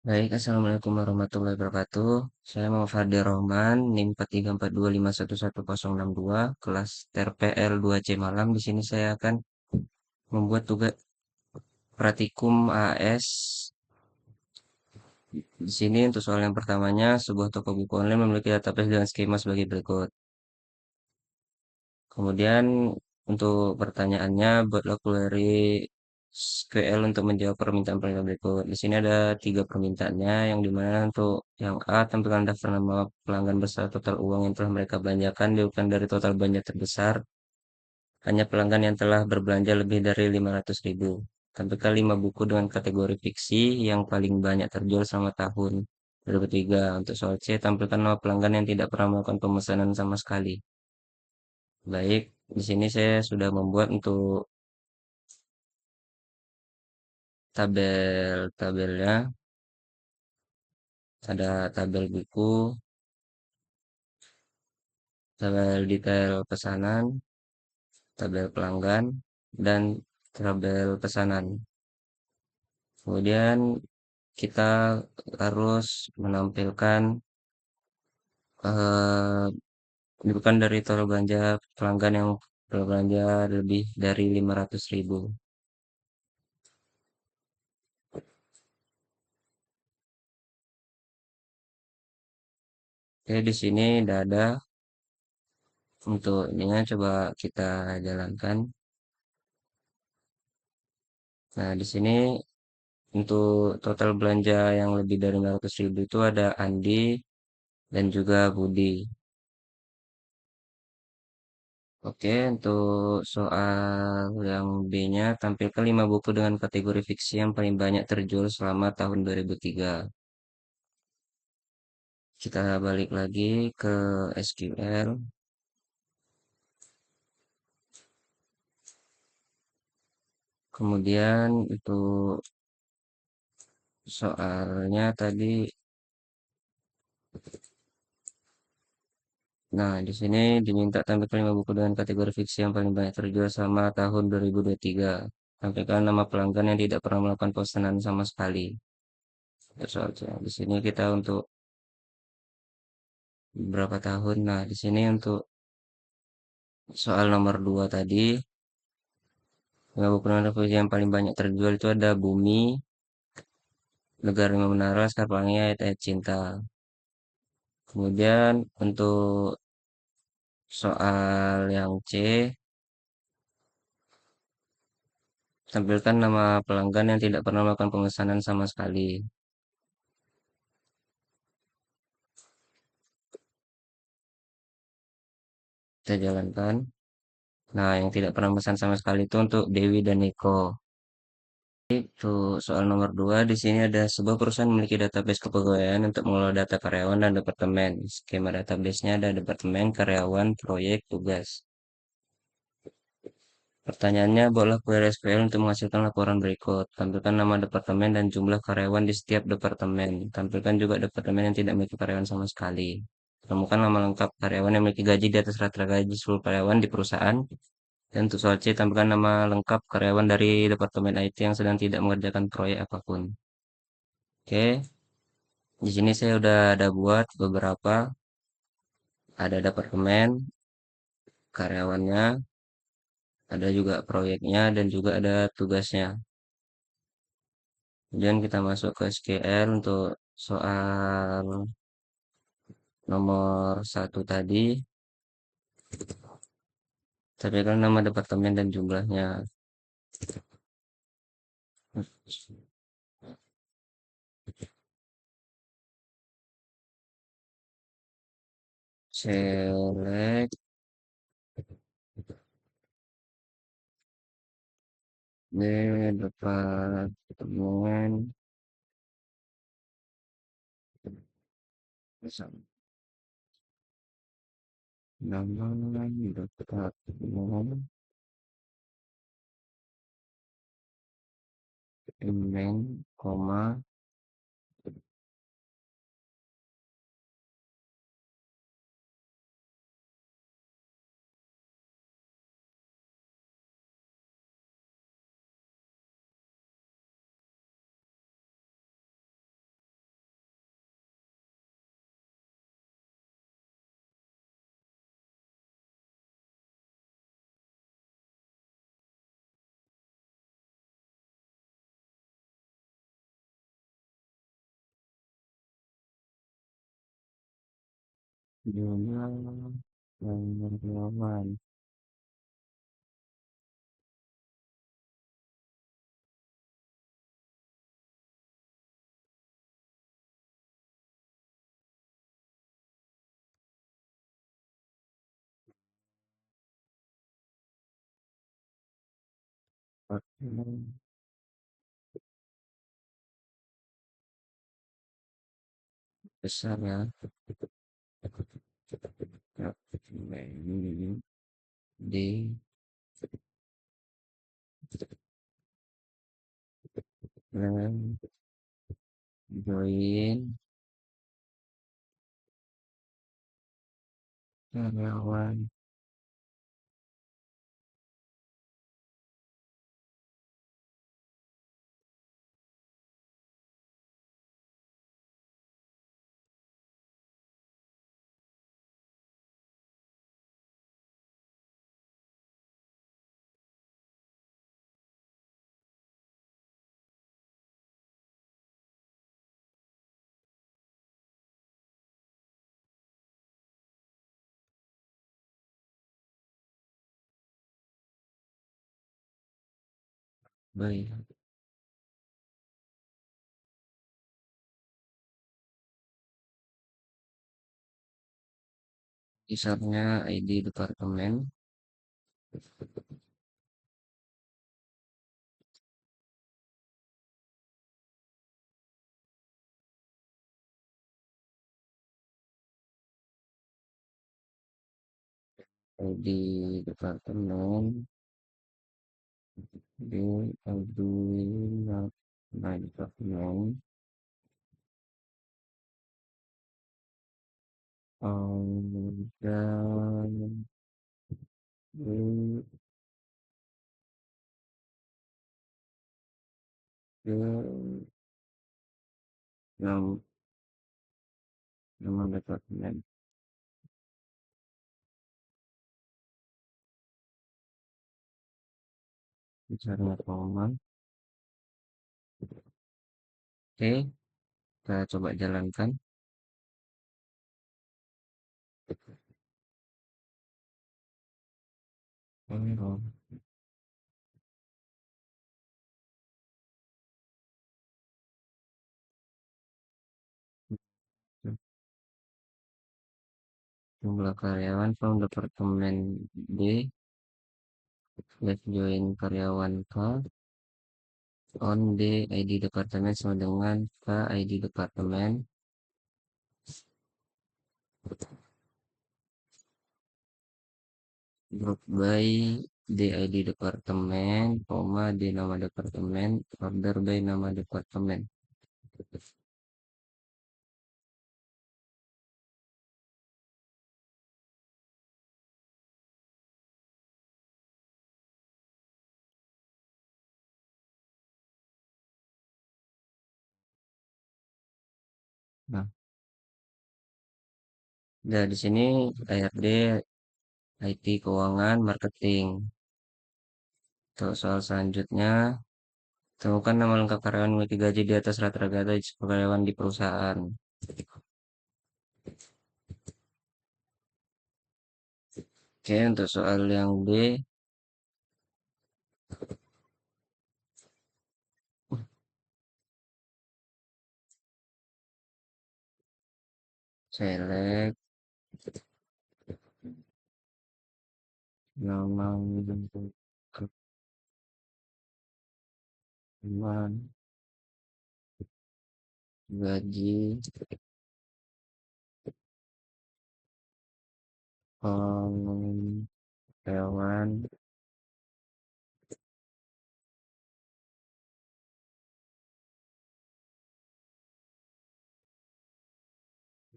Baik, Assalamualaikum warahmatullahi wabarakatuh. Saya Muhammad Fadil Rahman, NIM 4342511162, kelas TRPL 2C Malang. Di sini saya akan membuat tugas praktikum AS. Di sini untuk soal yang pertamanya, sebuah toko buku online memiliki database dengan skema sebagai berikut. Kemudian untuk pertanyaannya, buatlah query SQL untuk menjawab permintaan berikut. Di sini ada tiga permintaannya, yang dimana untuk yang A, tampilkan daftar nama pelanggan beserta total uang yang telah mereka belanjakan, diurutkan dari total belanja terbesar, hanya pelanggan yang telah berbelanja lebih dari 500.000. Tampilkan 5 buku dengan kategori fiksi yang paling banyak terjual selama tahun 2003. Untuk soal C, tampilkan nama pelanggan yang tidak pernah melakukan pemesanan sama sekali. Baik, di sini saya sudah membuat untuk tabelnya. Ada tabel buku, tabel detail pesanan, tabel pelanggan, dan tabel pesanan. Kemudian kita harus menampilkan eh, bukan dari total belanja pelanggan yang berbelanja lebih dari 500.000. Oke, di sini udah ada untuk ininya, coba kita jalankan. Nah, di sini untuk total belanja yang lebih dari 500.000 itu ada Andi dan juga Budi. Oke, untuk soal yang B-nya, tampilkan 5 buku dengan kategori fiksi yang paling banyak terjual selama tahun 2003. Kita balik lagi ke SQL. Kemudian untuk soalnya tadi, nah di sini diminta tampilkan 5 buku dengan kategori fiksi yang paling banyak terjual selama tahun 2023. Tampilkan nama pelanggan yang tidak pernah melakukan pesanan sama sekali. Itu soalnya. Di sini kita untuk berapa tahun. Nah, di sini untuk soal nomor 2 tadi, lima buku novel yang paling banyak terjual itu ada Bumi, Negara Lima Menara, Laskar Pelangi, Ayat-Ayat Cinta. Kemudian untuk soal yang C, tampilkan nama pelanggan yang tidak pernah melakukan pemesanan sama sekali. Kita jalankan. Nah, yang tidak pernah pesan sama sekali itu untuk Dewi dan Niko. Itu soal nomor 2, di sini ada sebuah perusahaan memiliki database kepegawaian untuk mengelola data karyawan dan departemen. Skema database-nya ada departemen, karyawan, proyek, tugas. Pertanyaannya, buatlah query SQL untuk menghasilkan laporan berikut. Tampilkan nama departemen dan jumlah karyawan di setiap departemen. Tampilkan juga departemen yang tidak memiliki karyawan sama sekali. Temukan nama lengkap karyawan yang memiliki gaji di atas rata-rata gaji seluruh karyawan di perusahaan. Dan untuk soal C, tampilkan nama lengkap karyawan dari departemen IT yang sedang tidak mengerjakan proyek apapun. Oke, di sini saya udah ada buat beberapa. Ada departemen, karyawannya, ada juga proyeknya, dan juga ada tugasnya. Kemudian kita masuk ke SQL untuk soal nomor 1 tadi. Tampilkan nama departemen dan jumlahnya. Select di departemen nama departemen email, koma, jumlah karyawan. Besar ya. Ya, ini di dan join karyawan baik. Misalnya ID departemen, ID departemen di ID departemen dan di yang nama departemen misalnya koma. Oke, kita coba jalankan. Oh, jumlah karyawan from departemen D, let's join karyawan K on D ID departemen sama dengan K ID departemen group by D ID departemen, koma D nama departemen, order by nama departemen. Nah, nah di sini ARD, IT, keuangan, marketing. Untuk soal selanjutnya, temukan nama lengkap karyawan memiliki gaji di atas rata-rata gaji karyawan di perusahaan. Oke, untuk soal yang B, select nama lengkap karyawan, gaji, karyawan,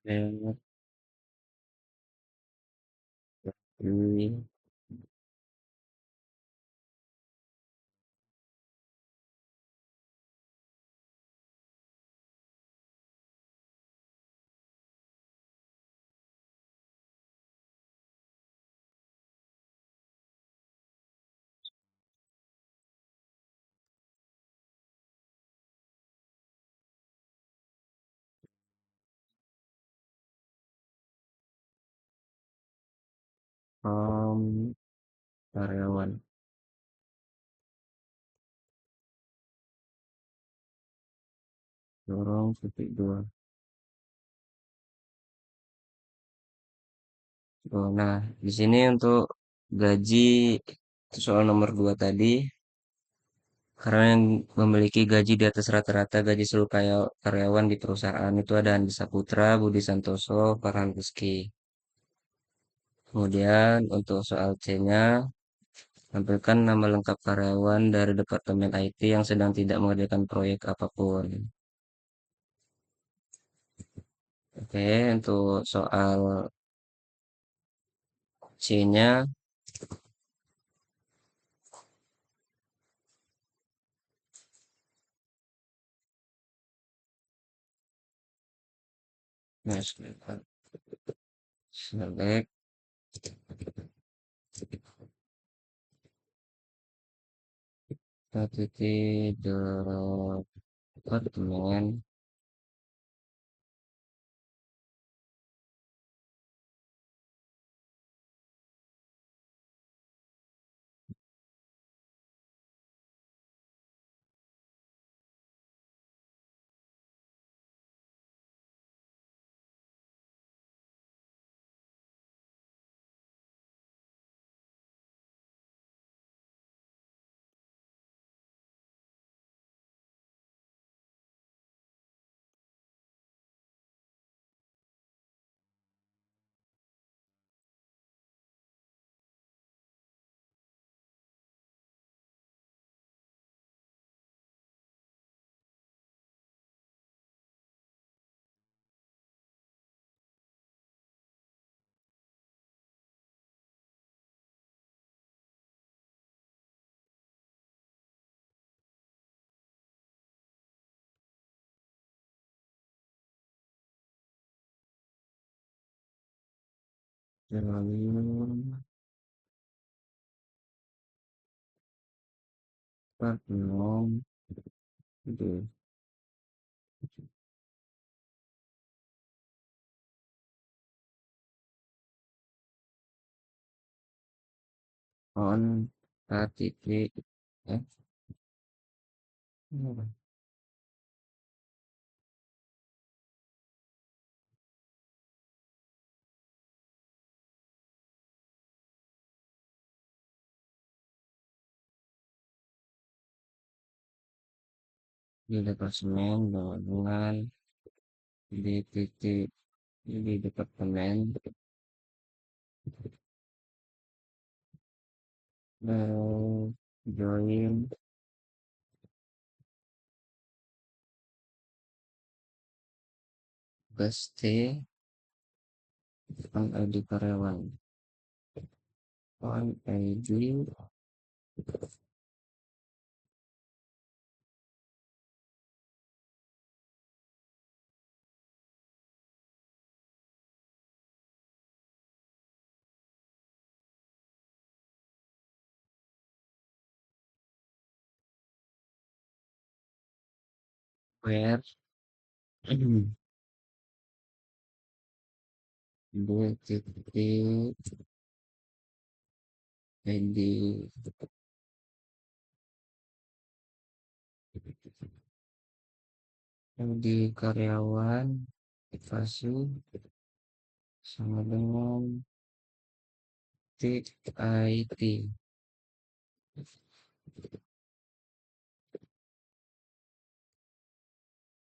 gaji, karyawan, dorong titik dua. Oh, nah, di sini untuk gaji soal nomor dua tadi, karena yang memiliki gaji di atas rata-rata gaji seluruh karyawan di perusahaan itu ada Andi Saputra, Budi Santoso, Farhan Rizky. Kemudian untuk soal C-nya, tampilkan nama lengkap karyawan dari Departemen IT yang sedang tidak mengerjakan proyek apapun. Oke, untuk soal C-nya, nah, select titik departemen Departemen di on titik eh, di departemen dengan di titik di departemen join pasti on ID karyawan on ID where di titik ID ID karyawan privasi sama dengan titik IT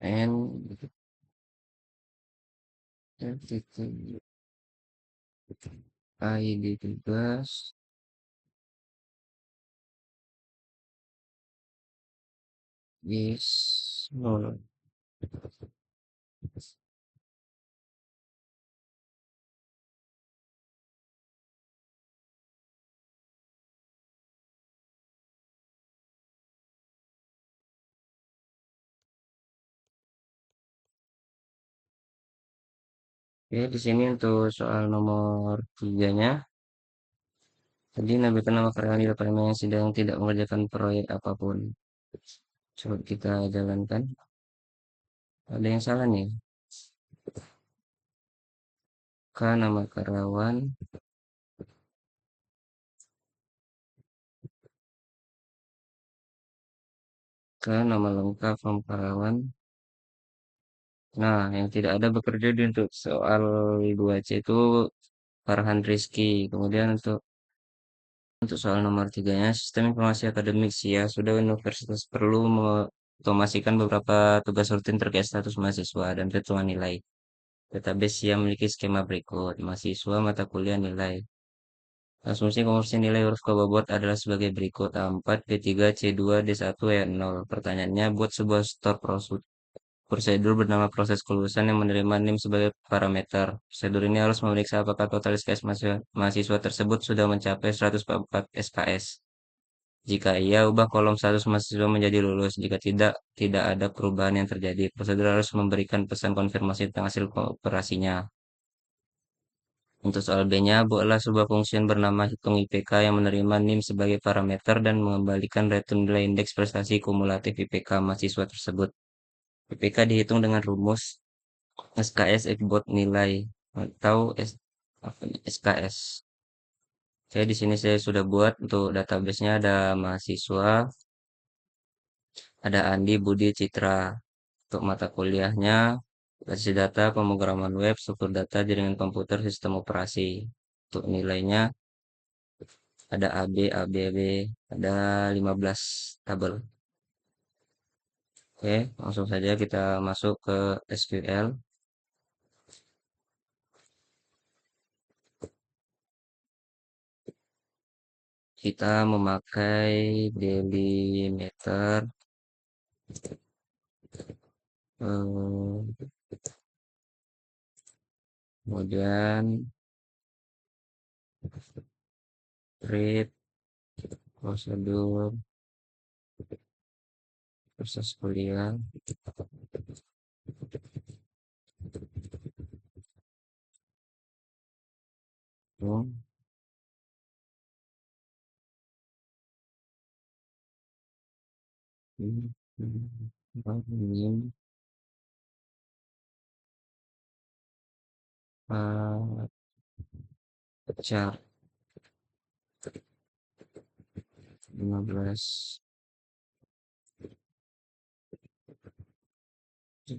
and titik ID tugas is nol. Oke, di sini untuk soal nomor tiganya, tadi nampilkan nama karyawan di departemen yang sedang tidak mengerjakan proyek apapun. Coba kita jalankan. Ada yang salah nih. K nama karyawan ke nama lengkap form karyawan. Nah, yang tidak ada bekerja di untuk soal 2C itu Farhan Rizky. Kemudian untuk soal nomor tiganya, sistem informasi akademik SIA sudah universitas perlu mengotomasikan beberapa tugas rutin terkait status mahasiswa dan perhitungan nilai. Database SIA memiliki skema berikut. Mahasiswa, mata kuliah, nilai. Asumsi konversi nilai huruf ke bobot adalah sebagai berikut. A4, B3, C2, D1, E0. Pertanyaannya, buat sebuah store prosedur bernama proses kelulusan yang menerima NIM sebagai parameter. Prosedur ini harus memeriksa apakah total SKS mahasiswa tersebut sudah mencapai 144 SKS. Jika iya, ubah kolom status mahasiswa menjadi lulus. Jika tidak, tidak ada perubahan yang terjadi. Prosedur harus memberikan pesan konfirmasi tentang hasil operasinya. Untuk soal B-nya, buatlah sebuah fungsi bernama hitung IPK yang menerima NIM sebagai parameter dan mengembalikan return nilai indeks prestasi kumulatif IPK mahasiswa tersebut. IPK dihitung dengan rumus SKS Ekbot nilai atau SKS. Saya di sini saya sudah buat untuk database-nya ada mahasiswa, ada Andi, Budi, Citra. Untuk mata kuliahnya, basis data, pemrograman web, struktur data, jaringan komputer, sistem operasi. Untuk nilainya ada AB, ABB, ada 15 tabel. Oke, langsung saja kita masuk ke SQL. Kita memakai delimiter, kemudian read, prosedur, proses kuliah, itu, ini, pecah 15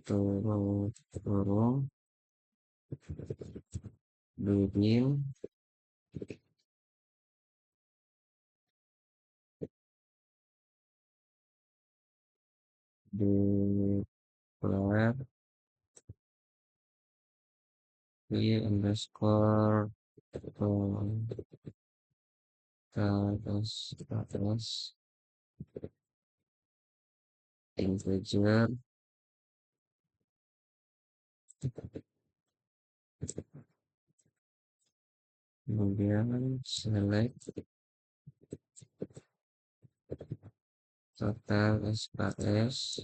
turun turun begin declare v underscore atas integer, kemudian select total SKS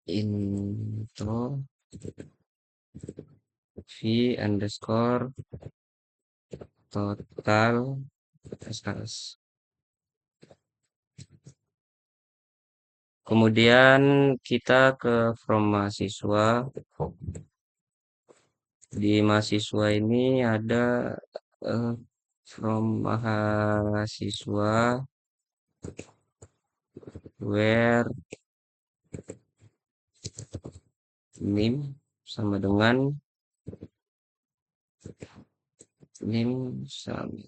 intro v underscore total SKS. Kemudian kita ke from mahasiswa. Di mahasiswa ini ada eh, from mahasiswa where name sama dengan name sama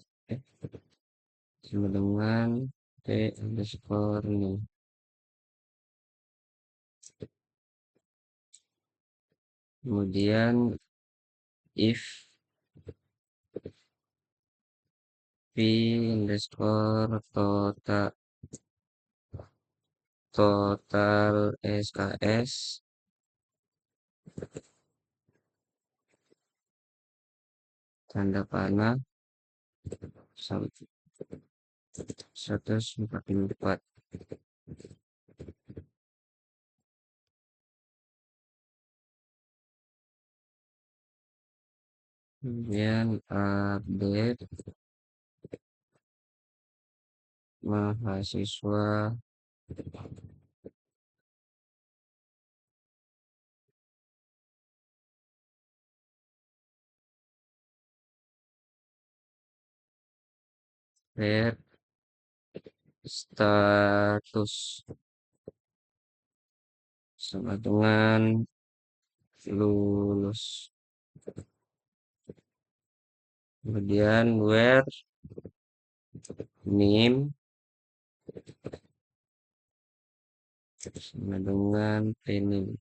dengan t underscore name. Kemudian if p underscore total SKS tanda panah 144. Kemudian update mahasiswa where status sama dengan lulus. Kemudian where name sama dengan pename.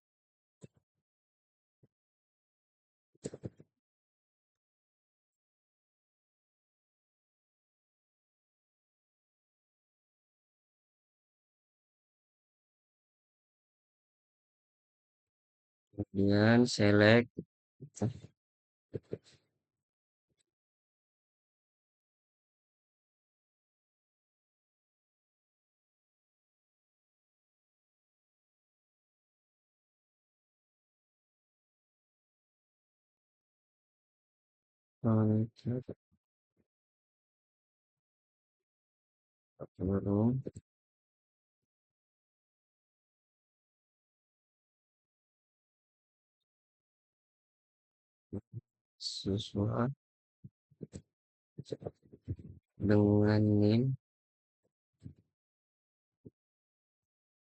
Kemudian select burung siswa dengan NIM,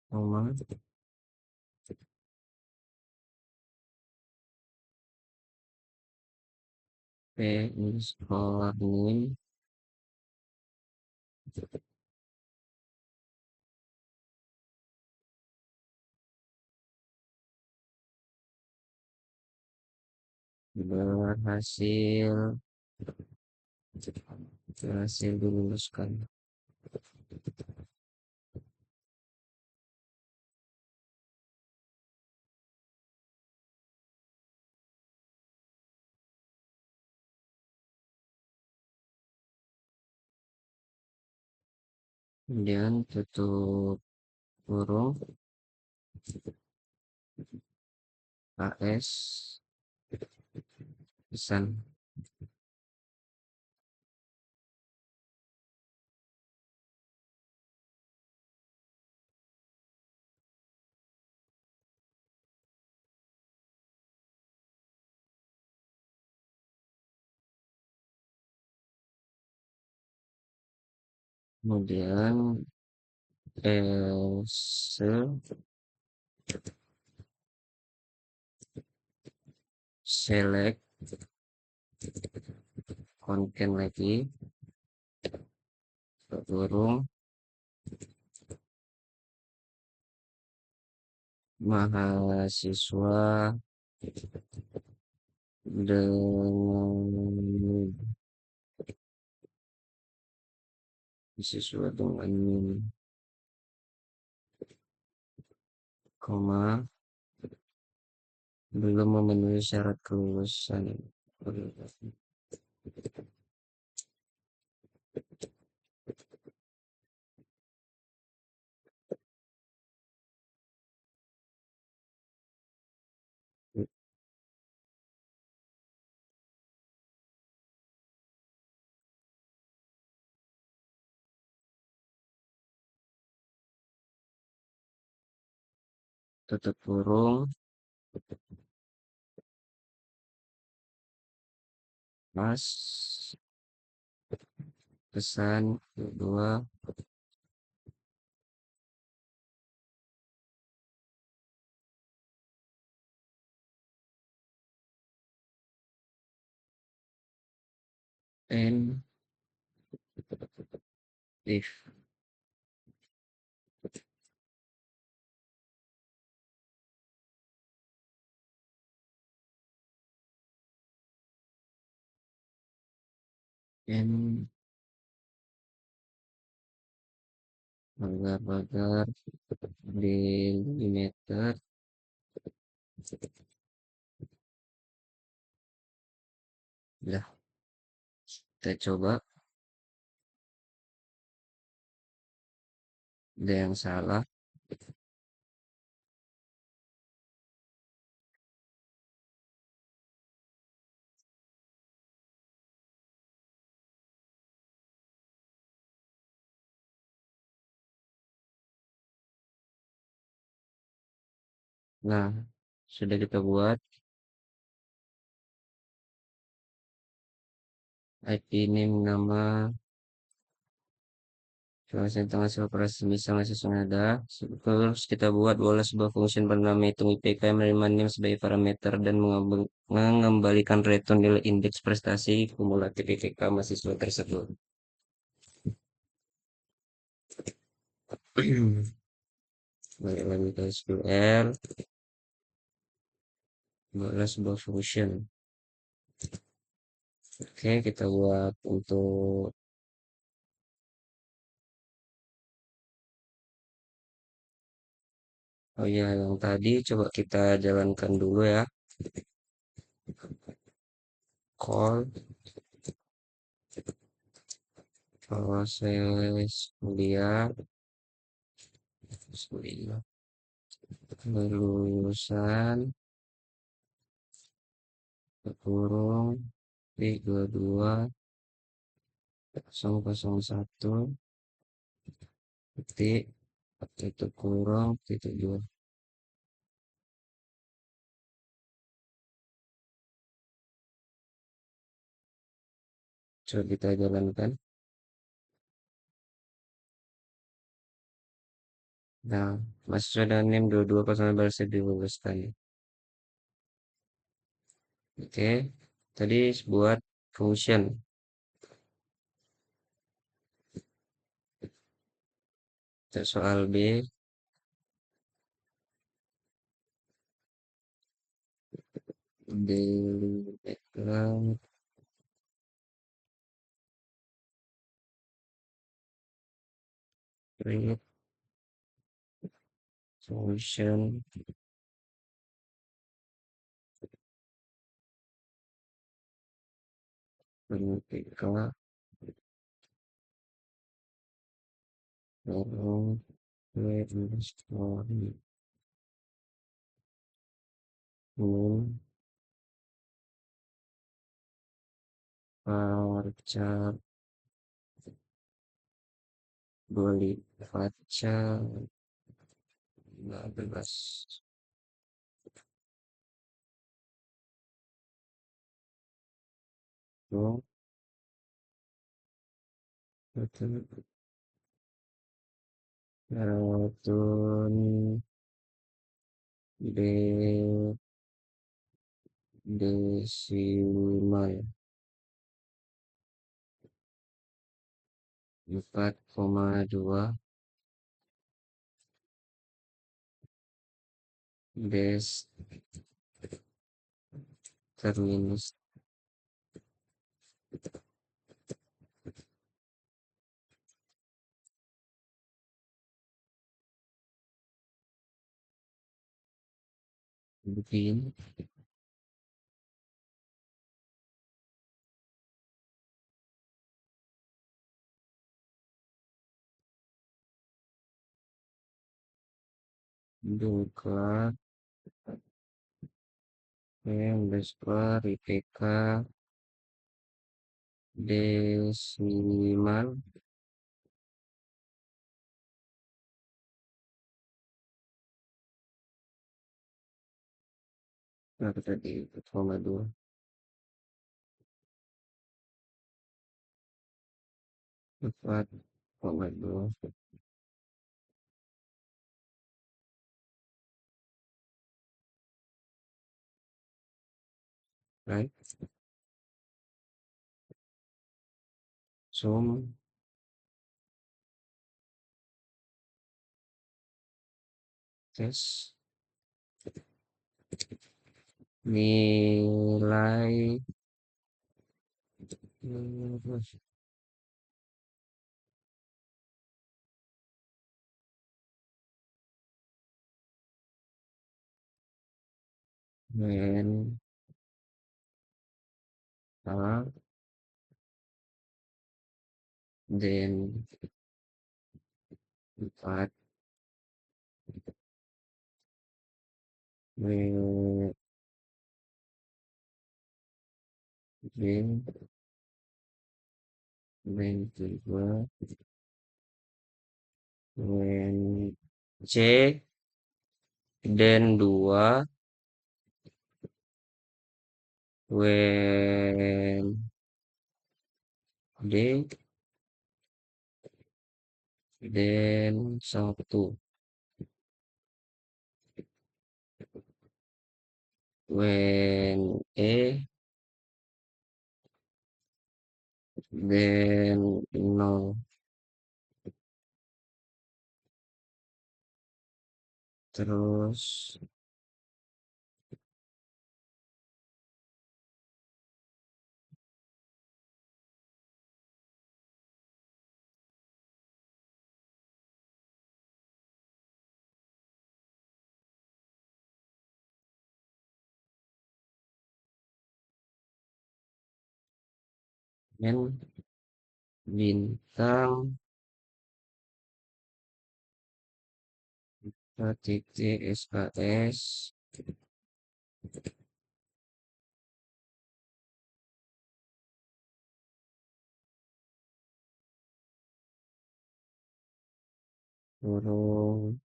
koma, P underscore NIM, berhasil berhasil diluluskan. Kemudian tutup kurung AS pesan. Kemudian else select konten lagi burung mahasiswa dengan siswa dengan koma belum memenuhi syarat kelulusan. Tutup kurung pas pesan kedua and if and pagar-pagar delimiter ya kita coba ada yang salah. Nah, sudah kita buat IP name nama Kelas tentang hasil operasi bisa mahasiswa ada. Terus kita buat bola sebuah fungsi bernama hitung IPK yang menerima NIM sebagai parameter dan mengembalikan return nilai indeks prestasi kumulatif IPK mahasiswa tersebut. Balik lagi ke SQL, bola sebuah function. Oke, kita buat untuk, oh ya, yang tadi coba kita jalankan dulu ya. Call proses kuliah, kuliah lulusan kurung P22 001 titik titik kurung titik 2. Coba kita jalankan. Nah, mahasiswa dan NIM 22 pasangan berhasil diluluskan. Oke, tadi buat function. Untuk soal B, daily background, create function, PK, kurung, create underscore, min, varchar, boleh varchar, 15. Oh, betul. Rotun de desimal 4,2 des terminus bikin duka underscore IPK desimal berapa tadi 4,2 4,2 right sum tes nilai N A dan 4 W dan 2 when C dan 2 when D dan satu when then nol terus n bintang titik SKS kurung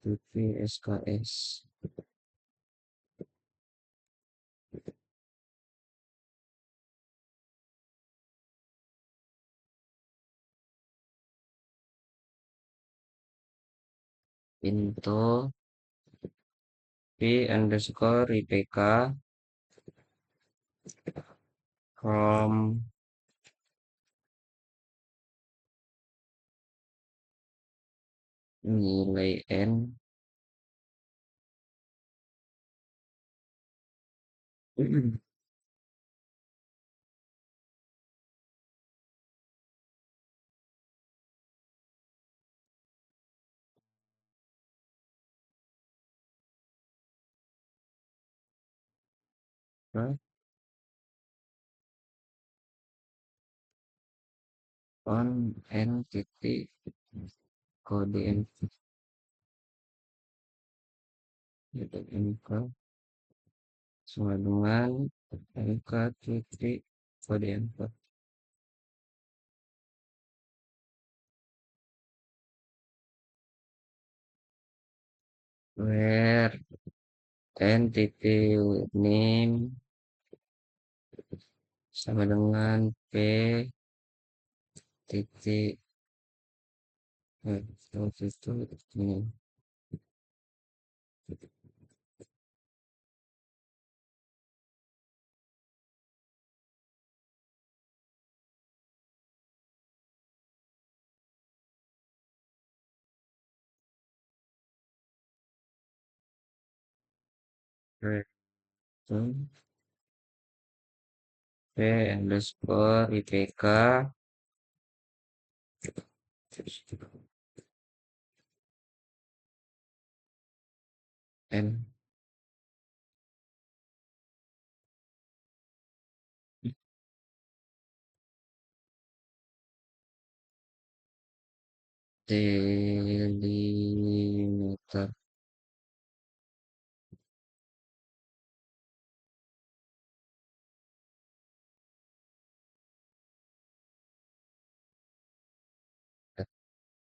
titik SKS into p underscore IPK from nilai n on n titik kode MK sama dengan MK titik kode MK where n titik name sama dengan p titik itu ini itu p underscore IPK n delimiter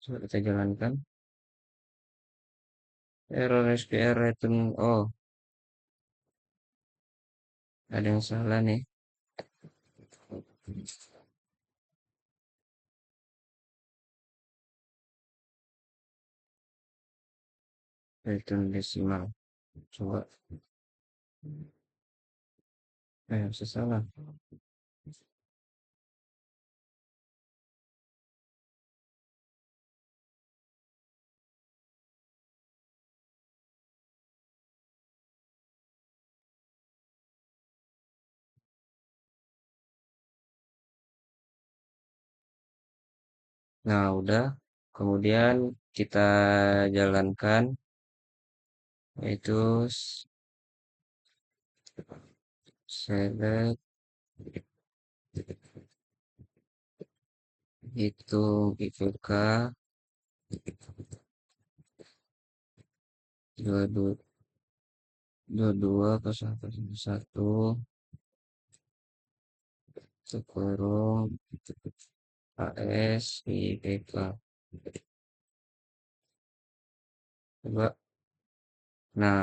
coba kita jalankan error SQL return oh ada yang salah nih return desimal coba bisa salah nah udah kemudian kita jalankan yaitu select hitung IPK 22 ke 1 kurung AS IPK coba nah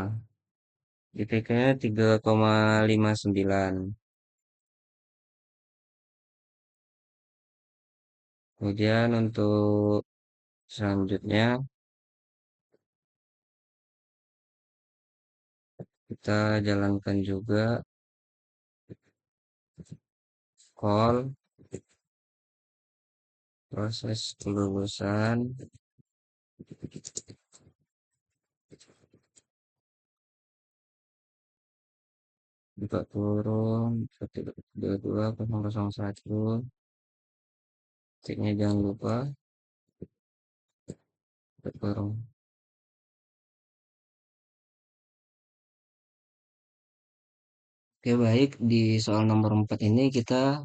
IPK-nya 3,59. Kemudian untuk selanjutnya kita jalankan juga call proses kelulusan buka kurung 122.001, ceknya jangan lupa buka kurung. Oke, baik, di soal nomor 4 ini kita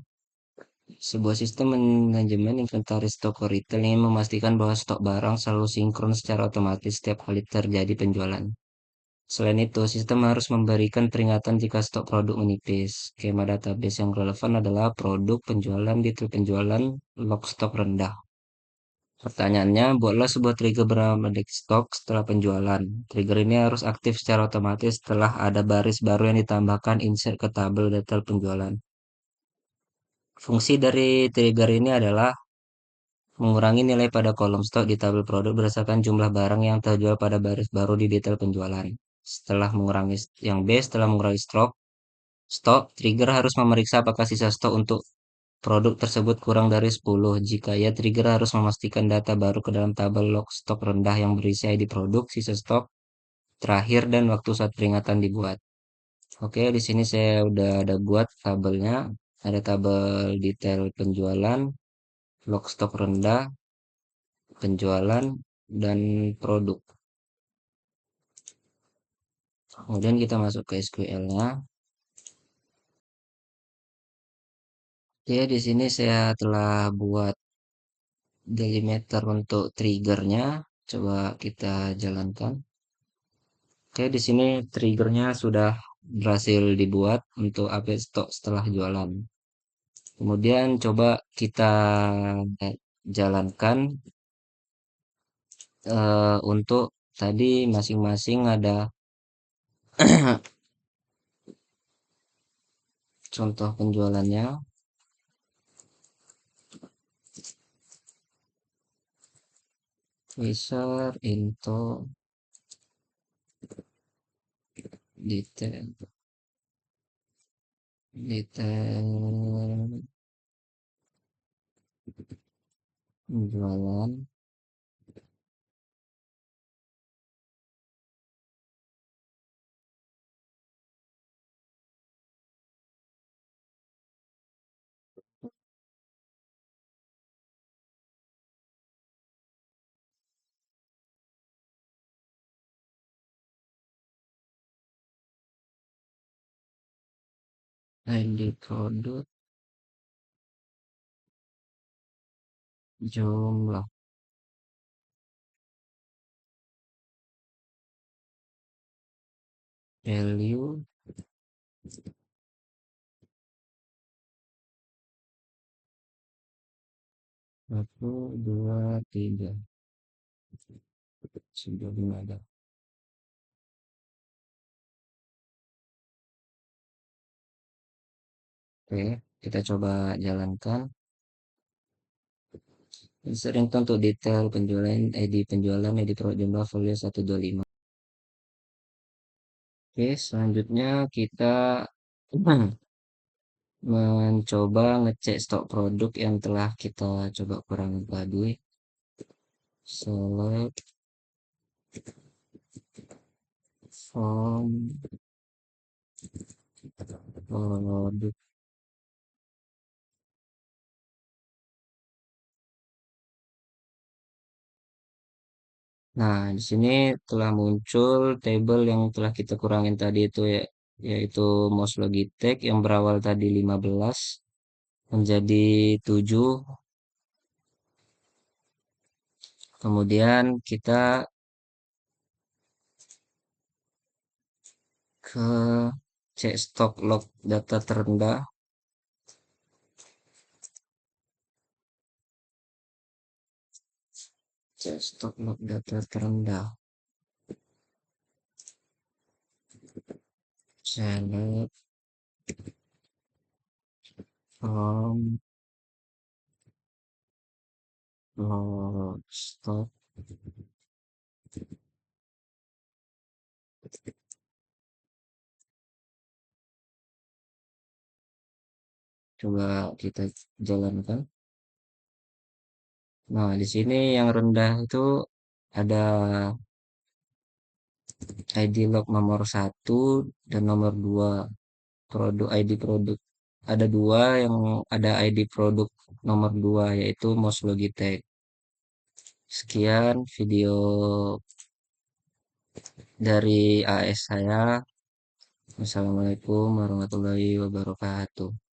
sebuah sistem manajemen inventaris toko retail yang memastikan bahwa stok barang selalu sinkron secara otomatis setiap kali terjadi penjualan. Selain itu, sistem harus memberikan peringatan jika stok produk menipis. Skema database yang relevan adalah produk penjualan, detail penjualan, log stok rendah. Pertanyaannya, buatlah sebuah trigger bernama deck stok setelah penjualan. Trigger ini harus aktif secara otomatis setelah ada baris baru yang ditambahkan insert ke tabel detail penjualan. Fungsi dari trigger ini adalah mengurangi nilai pada kolom stok di tabel produk berdasarkan jumlah barang yang terjual pada baris baru di detail penjualan. Setelah mengurangi stok, trigger harus memeriksa apakah sisa stok untuk produk tersebut kurang dari 10. Jika ya, trigger harus memastikan data baru ke dalam tabel log stok rendah yang berisi ID produk, sisa stok terakhir, dan waktu saat peringatan dibuat. Oke, di sini saya udah ada buat tabelnya. Ada tabel detail penjualan, log stok rendah, penjualan, dan produk. Kemudian kita masuk ke SQL-nya. Oke, di sini saya telah buat delimiter untuk triggernya. Coba kita jalankan. Oke, di sini triggernya sudah berhasil dibuat untuk update stok setelah jualan. Kemudian coba kita jalankan untuk tadi masing-masing ada contoh penjualannya. Wizard, Into, detail, detail penjualan. ID produk, jumlah value, 1, 2, 3. Sudah ada. Oke, kita coba jalankan. Sering untuk detail penjualan, ID penjualan, ID produk jumlah folio 125. Oke, selanjutnya kita mencoba ngecek stok produk yang telah kita coba kurangi tadi. Select from produk. Nah, di sini telah muncul tabel yang telah kita kurangin tadi itu ya, yaitu mouse Logitech yang berawal tadi 15 menjadi 7. Kemudian kita ke cek stok log data terendah. Cek stok log data terendah. Seleb, from, stop. Coba kita jalankan. Nah, di sini yang rendah itu ada ID log nomor satu dan nomor 2 produk ID produk. Ada dua yang ada ID produk nomor 2 yaitu mouse Logitech. Sekian video dari AS saya. Wassalamualaikum warahmatullahi wabarakatuh.